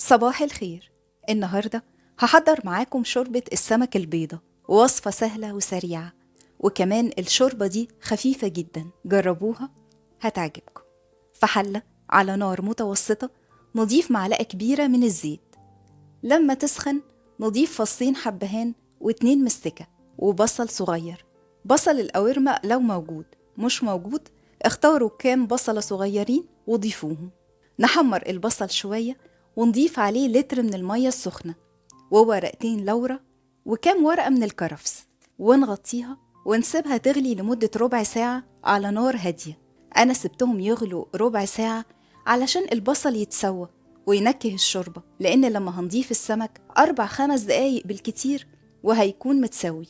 صباح الخير. النهاردة هحضر معاكم شوربة السمك البيضة، وصفة سهلة وسريعة، وكمان الشوربة دي خفيفة جدا. جربوها هتعجبكم. في حلة على نار متوسطة نضيف معلقة كبيرة من الزيت. لما تسخن نضيف فصين حبهان و2 مستكة وبصل صغير. بصل القوارمة لو موجود، مش موجود اختاروا كام بصلة صغيرين وضيفوهم. نحمر البصل شوية ونضيف عليه لتر من المية السخنة وورقتين لورا وكام ورقة من الكرفس، ونغطيها ونسيبها تغلي لمدة ربع ساعة على نار هادية. أنا سبتهم يغلوا ربع ساعة علشان البصل يتسوى وينكه الشوربة، لأن لما هنضيف السمك 4-5 دقايق بالكتير وهيكون متسوي.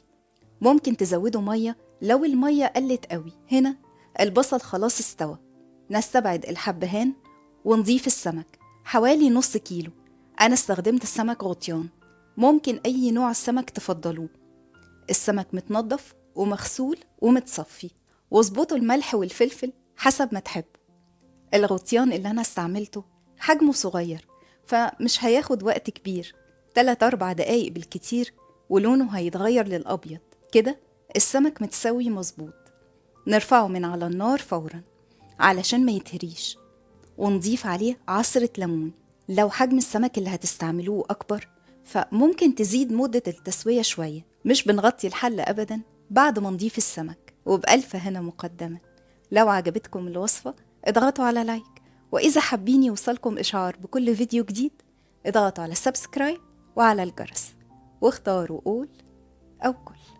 ممكن تزودوا مية لو المية قلت قوي. هنا البصل خلاص استوى. نستبعد الحبهان ونضيف السمك حوالي نص كيلو. أنا استخدمت السمك غطيان، ممكن أي نوع سمك تفضلوه. السمك متنضف ومغسول ومتصفي، واظبطوا الملح والفلفل حسب ما تحبوا. الغطيان اللي أنا استعملته حجمه صغير، فمش هياخد وقت كبير، 3-4 دقايق بالكتير ولونه هيتغير للأبيض كده. السمك متسوي مظبوط. نرفعه من على النار فورا علشان ما يتهريش، ونضيف عليه عصرة ليمون. لو حجم السمك اللي هتستعملوه أكبر فممكن تزيد مدة التسوية شوية. مش بنغطي الحلة أبدا بعد ما نضيف السمك. وبألف هنا مقدما. لو عجبتكم الوصفة اضغطوا على لايك، وإذا حابين يوصلكم إشعار بكل فيديو جديد اضغطوا على سبسكرايب وعلى الجرس، واختاروا قول أو كل.